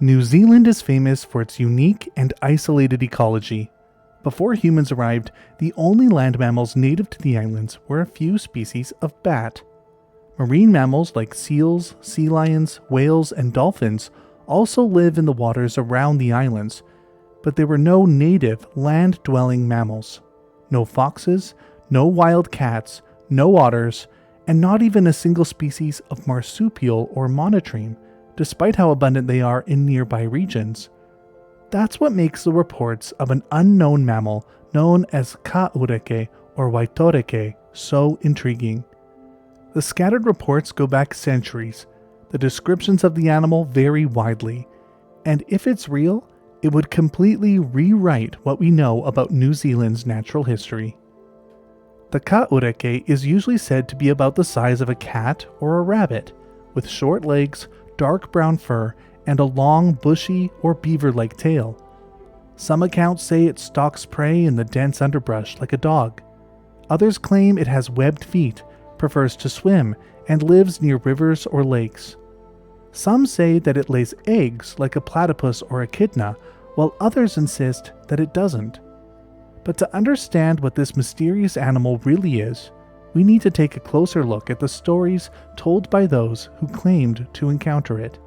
New Zealand is famous for its unique and isolated ecology. Before humans arrived, the only land mammals native to the islands were a few species of bat. Marine mammals like seals, sea lions, whales, and dolphins also live in the waters around the islands, but there were no native land-dwelling mammals. No foxes, no wild cats, no otters, and not even a single species of marsupial or monotreme, despite how abundant they are in nearby regions. That's what makes the reports of an unknown mammal known as Káurēke or Waitoreke so intriguing. The scattered reports go back centuries. The descriptions of the animal vary widely, and if it's real, it would completely rewrite what we know about New Zealand's natural history. The Káurēke is usually said to be about the size of a cat or a rabbit, with short legs, dark brown fur, and a long, bushy or beaver-like tail. Some accounts say it stalks prey in the dense underbrush like a dog. Others claim it has webbed feet, prefers to swim, and lives near rivers or lakes. Some say that it lays eggs like a platypus or echidna, while others insist that it doesn't. But to understand what this mysterious animal really is, we need to take a closer look at the stories told by those who claimed to encounter it.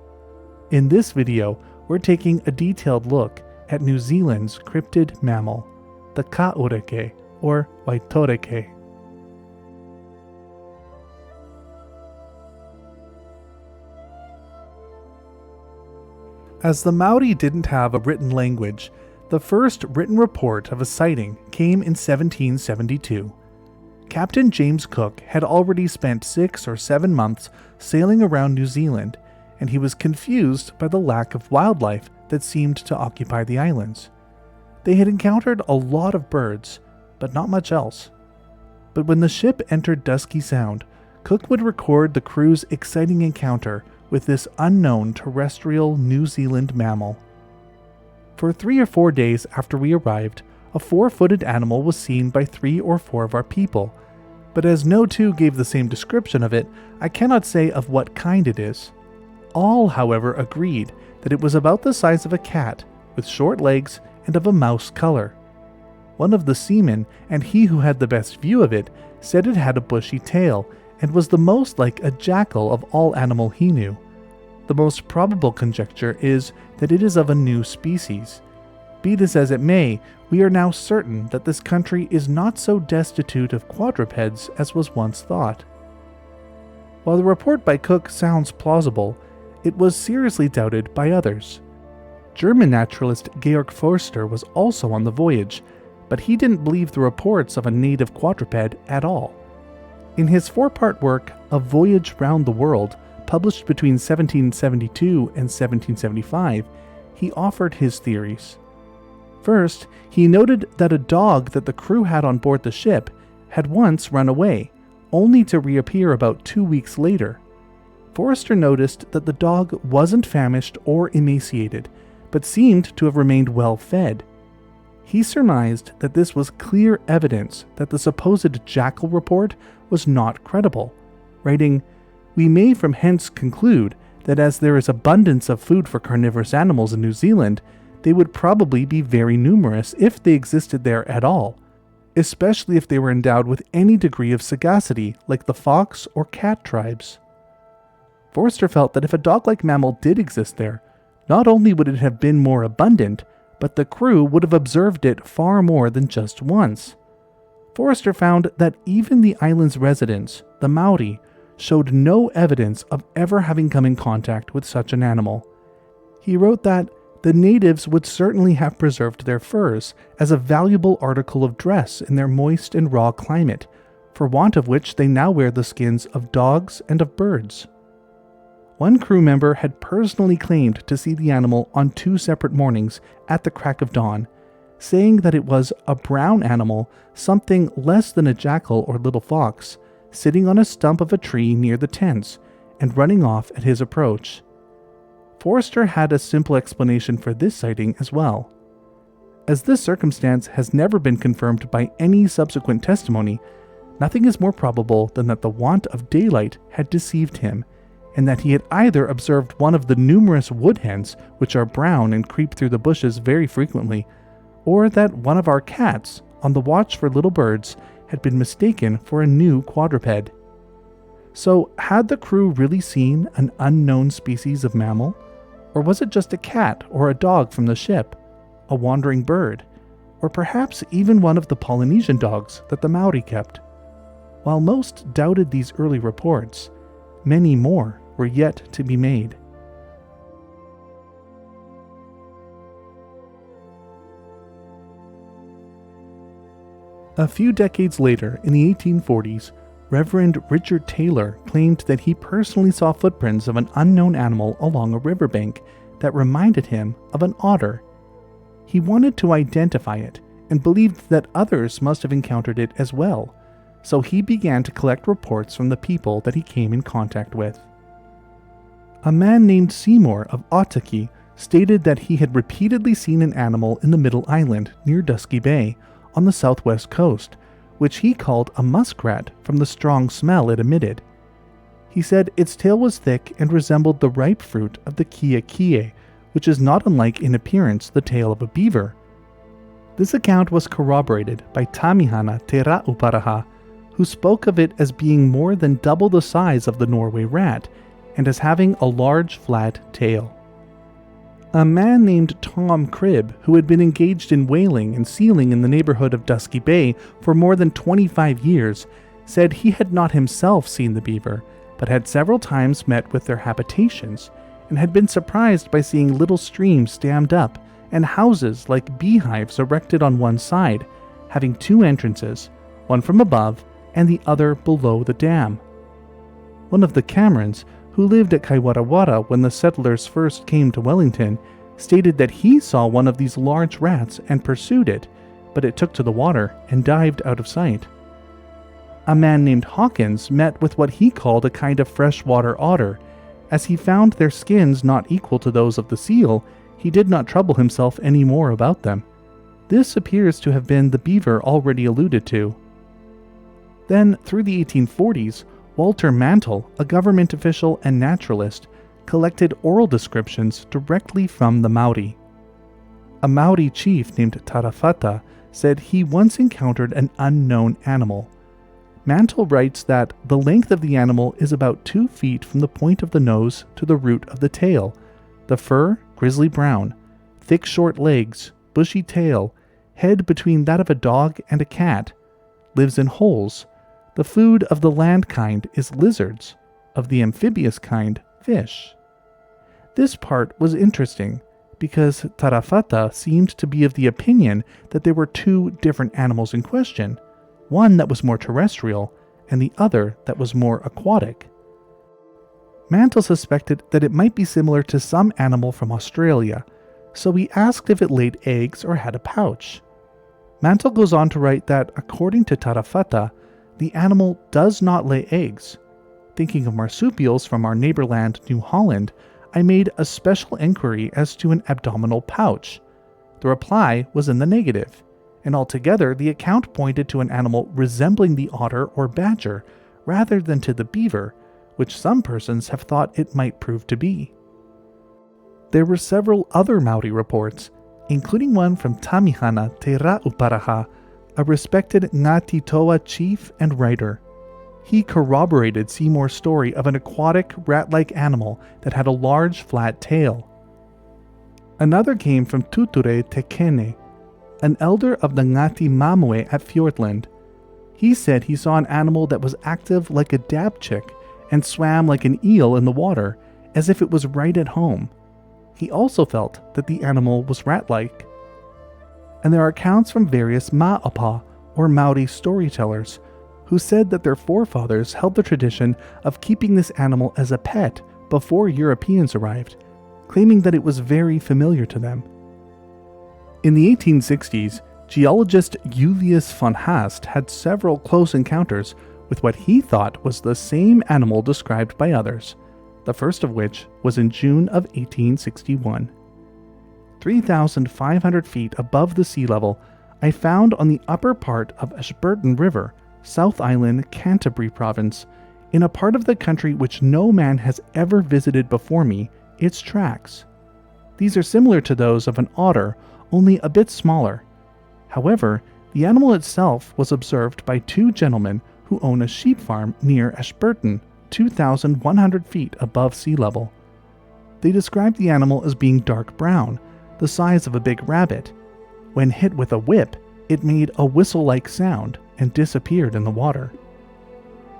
In this video, we're taking a detailed look at New Zealand's cryptid mammal, the Káurēke or Waitoreke. As the Maori didn't have a written language, the first written report of a sighting came in 1772. Captain James Cook had already spent 6 or 7 months sailing around New Zealand, and he was confused by the lack of wildlife that seemed to occupy the islands. They had encountered a lot of birds, but not much else. But when the ship entered Dusky Sound, Cook would record the crew's exciting encounter with this unknown terrestrial New Zealand mammal. For 3 or 4 days after we arrived, a 4-footed animal was seen by 3 or 4 of our people, but as no two gave the same description of it, I cannot say of what kind it is. All, however, agreed that it was about the size of a cat, with short legs and of a mouse color. One of the seamen, and he who had the best view of it, said it had a bushy tail, and was the most like a jackal of all animal he knew. The most probable conjecture is that it is of a new species. Be this as it may, we are now certain that this country is not so destitute of quadrupeds as was once thought. While the report by Cook sounds plausible, it was seriously doubted by others. German naturalist Georg Forster was also on the voyage, but he didn't believe the reports of a native quadruped at all. In his 4-part work, A Voyage Round the World, published between 1772 and 1775, he offered his theories. First, he noted that a dog that the crew had on board the ship had once run away, only to reappear about 2 weeks later. Forrester noticed that the dog wasn't famished or emaciated, but seemed to have remained well fed. He surmised that this was clear evidence that the supposed jackal report was not credible, writing, "We may from hence conclude that as there is abundance of food for carnivorous animals in New Zealand, they would probably be very numerous if they existed there at all, especially if they were endowed with any degree of sagacity like the fox or cat tribes." Forster felt that if a dog-like mammal did exist there, not only would it have been more abundant, but the crew would have observed it far more than just once. Forster found that even the island's residents, the Maori, showed no evidence of ever having come in contact with such an animal. He wrote that the natives would certainly have preserved their furs as a valuable article of dress in their moist and raw climate, for want of which they now wear the skins of dogs and of birds. One crew member had personally claimed to see the animal on 2 separate mornings at the crack of dawn, saying that it was a brown animal, something less than a jackal or little fox, sitting on a stump of a tree near the tents and running off at his approach. Forster had a simple explanation for this sighting as well. As this circumstance has never been confirmed by any subsequent testimony, nothing is more probable than that the want of daylight had deceived him, and that he had either observed one of the numerous wood hens, which are brown and creep through the bushes very frequently, or that one of our cats, on the watch for little birds, had been mistaken for a new quadruped. So, had the crew really seen an unknown species of mammal? Or was it just a cat or a dog from the ship, a wandering bird, or perhaps even one of the Polynesian dogs that the Maori kept? While most doubted these early reports, many more were yet to be made. A few decades later, in the 1840s, Reverend Richard Taylor claimed that he personally saw footprints of an unknown animal along a riverbank that reminded him of an otter. He wanted to identify it and believed that others must have encountered it as well, so he began to collect reports from the people that he came in contact with. A man named Seymour of Waitoreke stated that he had repeatedly seen an animal in the Middle Island near Dusky Bay on the southwest coast, which he called a muskrat from the strong smell it emitted. He said its tail was thick and resembled the ripe fruit of the kia, which is not unlike in appearance the tail of a beaver. This account was corroborated by Tamihana Te Ra'uparaha, who spoke of it as being more than double the size of the Norway rat and as having a large flat tail. A man named Tom Cribb, who had been engaged in whaling and sealing in the neighborhood of Dusky Bay for more than 25 years, said he had not himself seen the beaver, but had several times met with their habitations, and had been surprised by seeing little streams dammed up and houses like beehives erected on one side, having two entrances, one from above and the other below the dam. One of the Camerons, who lived at Kaiwarawara when the settlers first came to Wellington, stated that he saw one of these large rats and pursued it, but it took to the water and dived out of sight. A man named Hawkins met with what he called a kind of freshwater otter. As he found their skins not equal to those of the seal, he did not trouble himself any more about them. This appears to have been the beaver already alluded to. Then, through the 1840s, Walter Mantle, a government official and naturalist, collected oral descriptions directly from the Maori. A Maori chief named Tarafata said he once encountered an unknown animal. Mantle writes that the length of the animal is about 2 feet from the point of the nose to the root of the tail, the fur grizzly brown, thick short legs, bushy tail, head between that of a dog and a cat, lives in holes. The food of the land kind is lizards, of the amphibious kind, fish. This part was interesting because Tarafata seemed to be of the opinion that there were two different animals in question, one that was more terrestrial and the other that was more aquatic. Mantle suspected that it might be similar to some animal from Australia, so he asked if it laid eggs or had a pouch. Mantle goes on to write that, according to Tarafata, the animal does not lay eggs. Thinking of marsupials from our neighborland, New Holland, I made a special inquiry as to an abdominal pouch. The reply was in the negative, and altogether the account pointed to an animal resembling the otter or badger rather than to the beaver, which some persons have thought it might prove to be. There were several other Maori reports, including one from Tamihana Te Ra'uparaha, a respected Ngāti Toa chief and writer. He corroborated Seymour's story of an aquatic, rat-like animal that had a large, flat tail. Another came from Tuture Tekene, an elder of the Ngāti Mamwe at Fiordland. He said he saw an animal that was active like a dabchick and swam like an eel in the water, as if it was right at home. He also felt that the animal was rat-like. And there are accounts from various Ma'apa, or Maori storytellers, who said that their forefathers held the tradition of keeping this animal as a pet before Europeans arrived, claiming that it was very familiar to them. In the 1860s, geologist Julius von Haast had several close encounters with what he thought was the same animal described by others, the first of which was in June of 1861. 3,500 feet above the sea level, I found on the upper part of Ashburton River, South Island, Canterbury Province, In a part of the country which no man has ever visited before me, its tracks. These are similar to those of an otter, only a bit smaller. However, the animal itself was observed by two gentlemen who own a sheep farm near Ashburton, 2,100 feet above sea level. They described the animal as being dark brown, the size of a big rabbit. When hit with a whip, it made a whistle-like sound and disappeared in the water.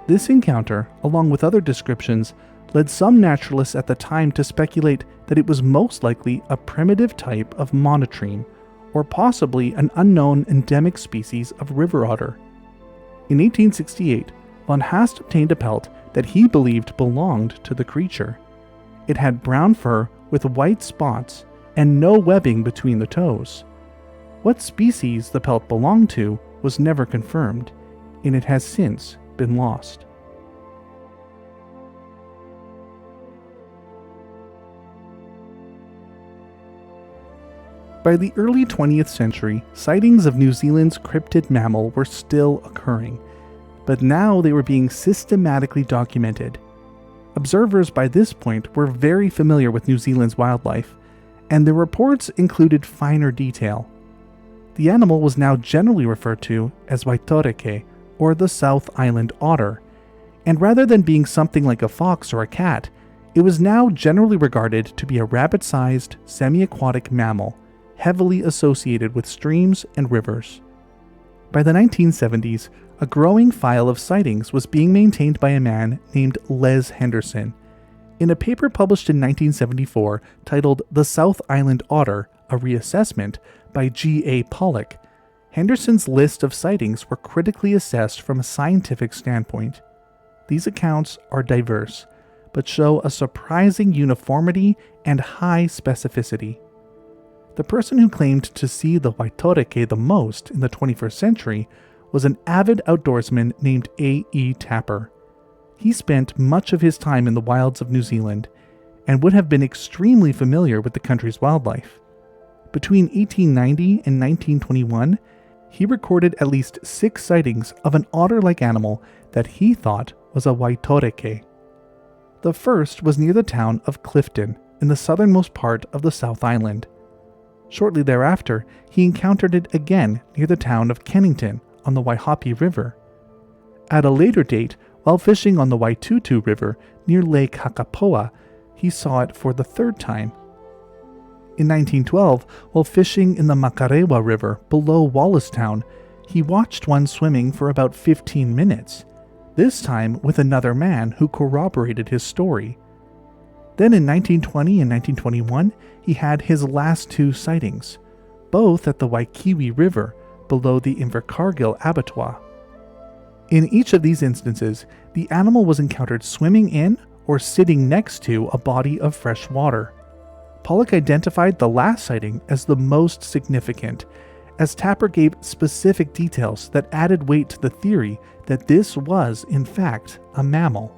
This encounter, along with other descriptions, led some naturalists at the time to speculate that it was most likely a primitive type of monotreme, or possibly an unknown endemic species of river otter. In 1868, von Haast obtained a pelt that he believed belonged to the creature. It had brown fur with white spots and no webbing between the toes. What species the pelt belonged to was never confirmed, and it has since been lost. By the early 20th century, sightings of New Zealand's cryptid mammal were still occurring, but now they were being systematically documented. Observers by this point were very familiar with New Zealand's wildlife, and their reports included finer detail. The animal was now generally referred to as Waitoreke, or the South Island Otter, and rather than being something like a fox or a cat, it was now generally regarded to be a rabbit-sized, semi-aquatic mammal, heavily associated with streams and rivers. By the 1970s, a growing file of sightings was being maintained by a man named Les Henderson. In a paper published in 1974 titled The South Island Otter, a Reassessment by G.A. Pollock, Henderson's list of sightings were critically assessed from a scientific standpoint. These accounts are diverse, but show a surprising uniformity and high specificity. The person who claimed to see the Waitoreke the most in the 21st century was an avid outdoorsman named A.E. Tapper. He spent much of his time in the wilds of New Zealand and would have been extremely familiar with the country's wildlife. Between 1890 and 1921, he recorded at least 6 sightings of an otter-like animal that he thought was a Waitoreke. The first was near the town of Clifton, in the southernmost part of the South Island. Shortly thereafter, he encountered it again near the town of Kennington on the Waihape River. At a later date, while fishing on the Waitutu River near Lake Hakapoa, he saw it for the 3rd time. In 1912, while fishing in the Makarewa River below Wallace-town, he watched one swimming for about 15 minutes, this time with another man who corroborated his story. Then in 1920 and 1921, he had his last 2 sightings, both at the Waikiwi River below the Invercargill Abattoir. In each of these instances, the animal was encountered swimming in or sitting next to a body of fresh water. Pollock identified the last sighting as the most significant, as Tapper gave specific details that added weight to the theory that this was, in fact, a mammal.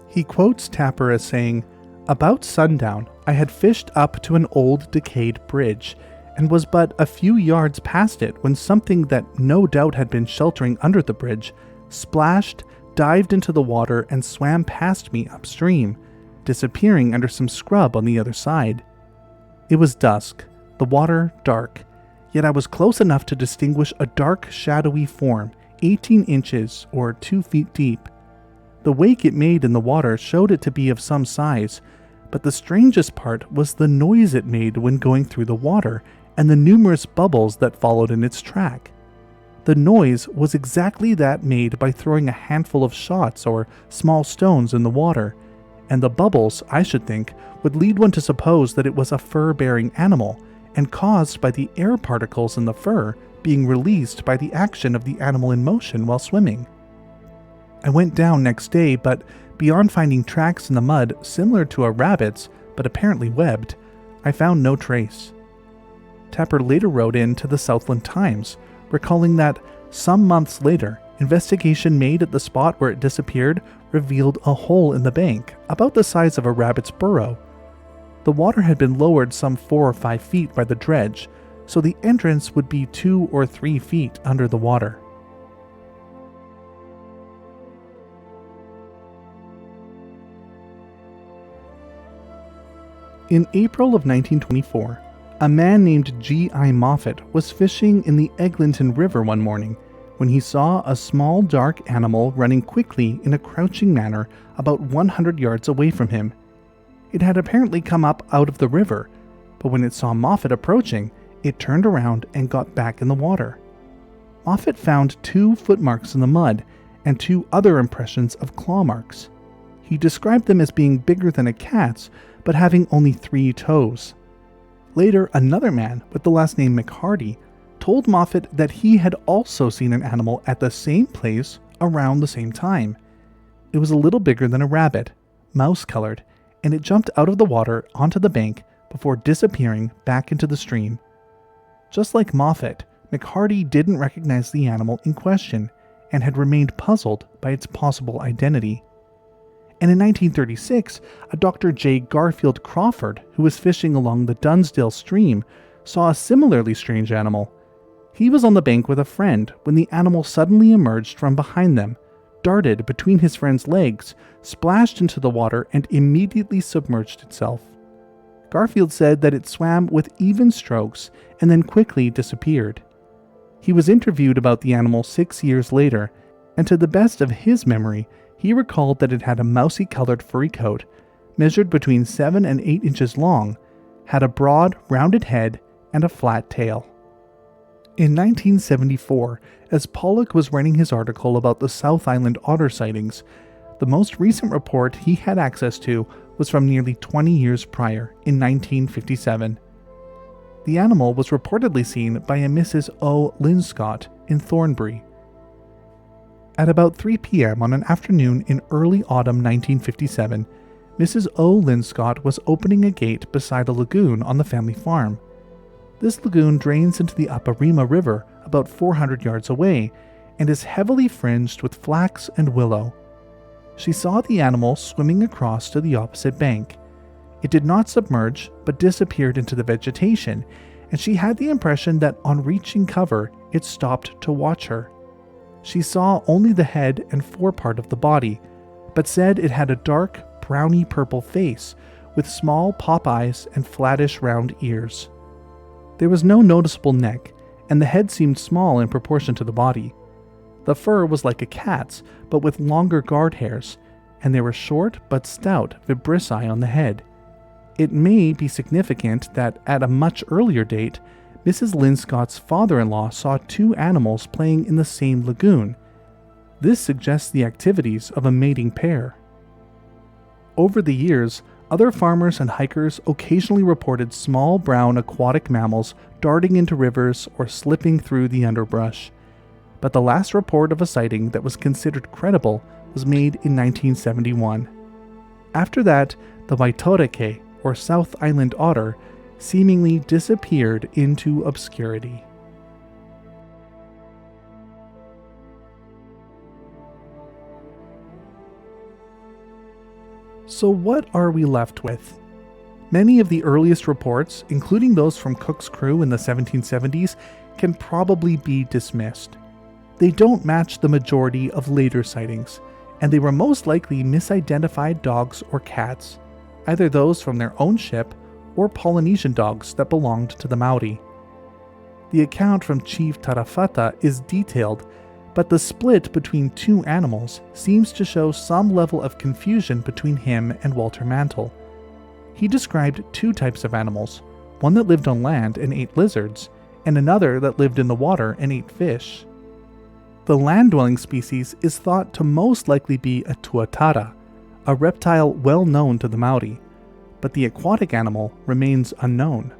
He quotes Tapper as saying, "About sundown, I had fished up to an old decayed bridge, and was but a few yards past it when something that no doubt had been sheltering under the bridge splashed, dived into the water, and swam past me upstream, disappearing under some scrub on the other side. It was dusk, the water dark, yet I was close enough to distinguish a dark, shadowy form, 18 inches or 2 feet deep. The wake it made in the water showed it to be of some size, but the strangest part was the noise it made when going through the water and the numerous bubbles that followed in its track. The noise was exactly that made by throwing a handful of shots or small stones in the water, and the bubbles, I should think, would lead one to suppose that it was a fur-bearing animal, and caused by the air particles in the fur being released by the action of the animal in motion while swimming. I went down next day, but beyond finding tracks in the mud similar to a rabbit's, but apparently webbed, I found no trace." Tapper later wrote in to the Southland Times, recalling that some months later, investigation made at the spot where it disappeared revealed a hole in the bank, about the size of a rabbit's burrow. The water had been lowered some 4 or 5 feet by the dredge, so the entrance would be 2 or 3 feet under the water. In April of 1924, a man named G.I. Moffat was fishing in the Eglinton River one morning when he saw a small dark animal running quickly in a crouching manner about 100 yards away from him. It had apparently come up out of the river, but when it saw Moffat approaching, it turned around and got back in the water. Moffat found 2 footmarks in the mud and 2 other impressions of claw marks. He described them as being bigger than a cat's, but having only 3 toes. Later, another man with the last name McHardy told Moffat that he had also seen an animal at the same place around the same time. It was a little bigger than a rabbit, mouse-colored, and it jumped out of the water onto the bank before disappearing back into the stream. Just like Moffat, McHardy didn't recognize the animal in question and had remained puzzled by its possible identity. And in 1936, a Dr. J. Garfield Crawford, who was fishing along the Dunsdale stream, saw a similarly strange animal. He was on the bank with a friend when the animal suddenly emerged from behind them, darted between his friend's legs, splashed into the water, and immediately submerged itself. Garfield said that it swam with even strokes and then quickly disappeared. He was interviewed about the animal 6 years later, and to the best of his memory, he recalled that it had a mousy-colored furry coat, measured between 7 and 8 inches long, had a broad, rounded head, and a flat tail. In 1974, as Pollock was writing his article about the South Island Otter sightings, the most recent report he had access to was from nearly 20 years prior, in 1957. The animal was reportedly seen by a Mrs. O. Linscott in Thornbury. At about 3 p.m. on an afternoon in early autumn 1957, Mrs. O. Linscott was opening a gate beside a lagoon on the family farm. This lagoon drains into the Aparima River about 400 yards away and is heavily fringed with flax and willow. She saw the animal swimming across to the opposite bank. It did not submerge, but disappeared into the vegetation, and she had the impression that on reaching cover, it stopped to watch her. She saw only the head and forepart of the body, but said it had a dark, browny purple face with small pop eyes and flattish round ears. There was no noticeable neck, and the head seemed small in proportion to the body. The fur was like a cat's, but with longer guard hairs, and there were short but stout vibrissae on the head. It may be significant that at a much earlier date, Mrs. Linscott's father-in-law saw 2 animals playing in the same lagoon. This suggests the activities of a mating pair. Over the years, other farmers and hikers occasionally reported small brown aquatic mammals darting into rivers or slipping through the underbrush. But the last report of a sighting that was considered credible was made in 1971. After that, the Waitoreke, or South Island Otter, seemingly disappeared into obscurity. So what are we left with? Many of the earliest reports, including those from Cook's crew in the 1770s, can probably be dismissed. They don't match the majority of later sightings, and they were most likely misidentified dogs or cats, either those from their own ship or Polynesian dogs that belonged to the Maori. The account from Chief Tarafata is detailed, but the split between 2 animals seems to show some level of confusion between him and Walter Mantle. He described 2 types of animals, one that lived on land and ate lizards, and another that lived in the water and ate fish. The land-dwelling species is thought to most likely be a tuatara, a reptile well known to the Maori, but the aquatic animal remains unknown.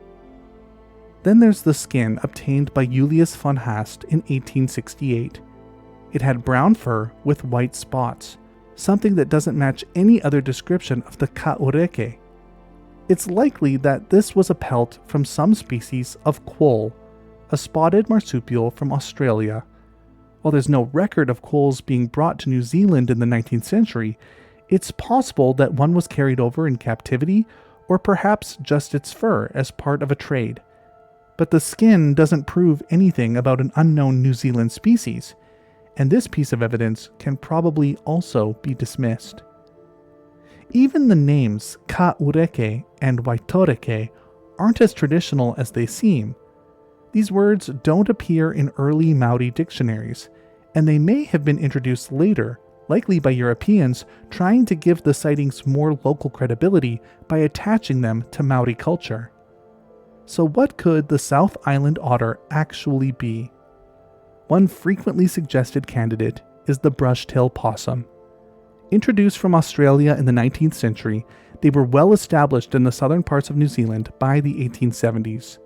Then there's the skin obtained by Julius von Haast in 1868. It had brown fur with white spots, something that doesn't match any other description of the Káurēke. It's likely that this was a pelt from some species of quoll, a spotted marsupial from Australia. While there's no record of quolls being brought to New Zealand in the 19th century, it's possible that one was carried over in captivity, or perhaps just its fur as part of a trade. But the skin doesn't prove anything about an unknown New Zealand species, and this piece of evidence can probably also be dismissed. Even the names Káurēke and Waitoreke aren't as traditional as they seem. These words don't appear in early Maori dictionaries, and they may have been introduced later, likely by Europeans trying to give the sightings more local credibility by attaching them to Maori culture. So what could the South Island otter actually be? One frequently suggested candidate is the brush-tail possum. Introduced from Australia in the 19th century, they were well established in the southern parts of New Zealand by the 1870s.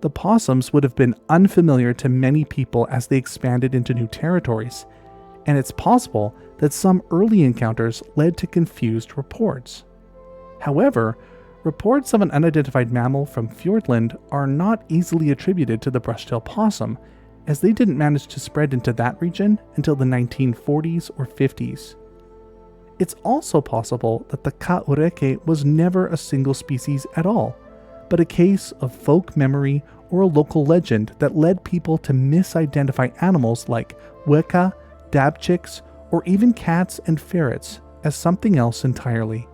The possums would have been unfamiliar to many people as they expanded into new territories, and it's possible that some early encounters led to confused reports. However, reports of an unidentified mammal from Fiordland are not easily attributed to the brush-tail possum, as they didn't manage to spread into that region until the 1940s or 50s. It's also possible that the Káurēke was never a single species at all, but a case of folk memory or a local legend that led people to misidentify animals like weka, dabchicks, or even cats and ferrets as something else entirely.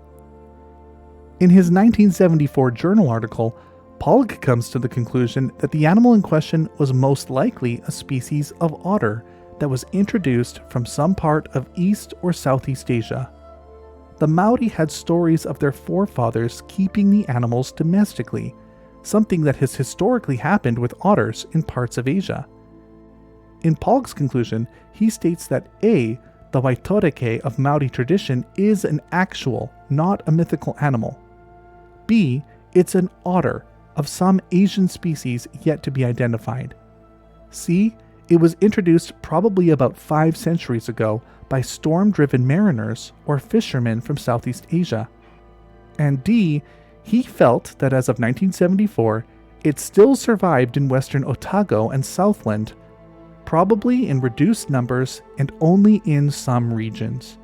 In his 1974 journal article, Pollock comes to the conclusion that the animal in question was most likely a species of otter that was introduced from some part of East or Southeast Asia. The Maori had stories of their forefathers keeping the animals domestically, something that has historically happened with otters in parts of Asia. In Pollock's conclusion, he states that A, the Waitoreke of Maori tradition is an actual, not a mythical animal. B, it's an otter of some Asian species yet to be identified. C, it was introduced probably about 5 centuries ago by storm-driven mariners or fishermen from Southeast Asia. And D, he felt that as of 1974, it still survived in western Otago and Southland, probably in reduced numbers and only in some regions.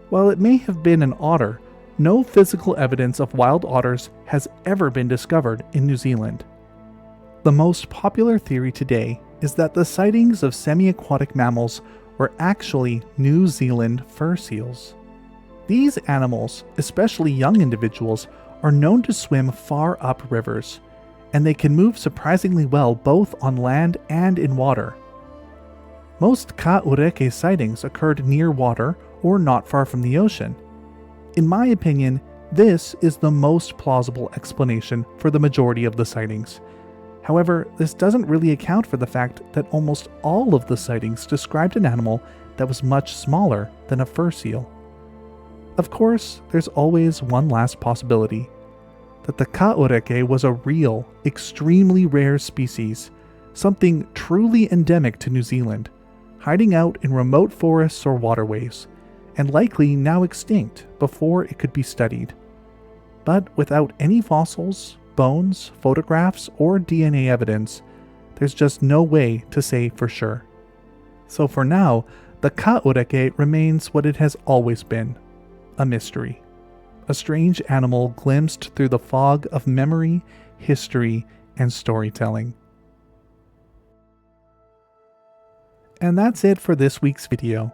While it may have been an otter, no physical evidence of wild otters has ever been discovered in New Zealand. The most popular theory today is that the sightings of semi-aquatic mammals were actually New Zealand fur seals. These animals, especially young individuals, are known to swim far up rivers, and they can move surprisingly well both on land and in water. Most Káurēke sightings occurred near water or not far from the ocean. In my opinion, this is the most plausible explanation for the majority of the sightings. However, this doesn't really account for the fact that almost all of the sightings described an animal that was much smaller than a fur seal. Of course, there's always one last possibility, that the Káurēke was a real, extremely rare species, something truly endemic to New Zealand, hiding out in remote forests or waterways, and likely now extinct before it could be studied. But without any fossils, bones, photographs, or DNA evidence, there's just no way to say for sure. So for now, the Káurēke remains what it has always been, a mystery. A strange animal glimpsed through the fog of memory, history, and storytelling. And that's it for this week's video.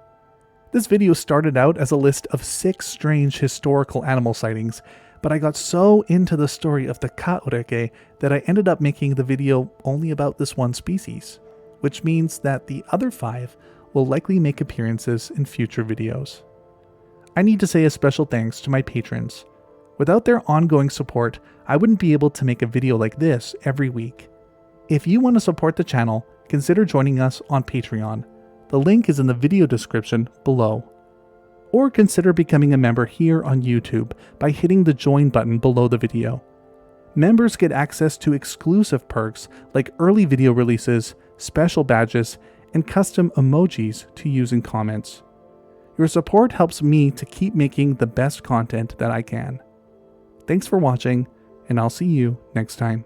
This video started out as a list of 6 strange historical animal sightings, but I got so into the story of the Káurēke that I ended up making the video only about this one species, which means that the other 5 will likely make appearances in future videos. I need to say a special thanks to my patrons. Without their ongoing support, I wouldn't be able to make a video like this every week. If you want to support the channel, consider joining us on Patreon. The link is in the video description below. Or consider becoming a member here on YouTube by hitting the join button below the video. Members get access to exclusive perks like early video releases, special badges, and custom emojis to use in comments. Your support helps me to keep making the best content that I can. Thanks for watching, and I'll see you next time.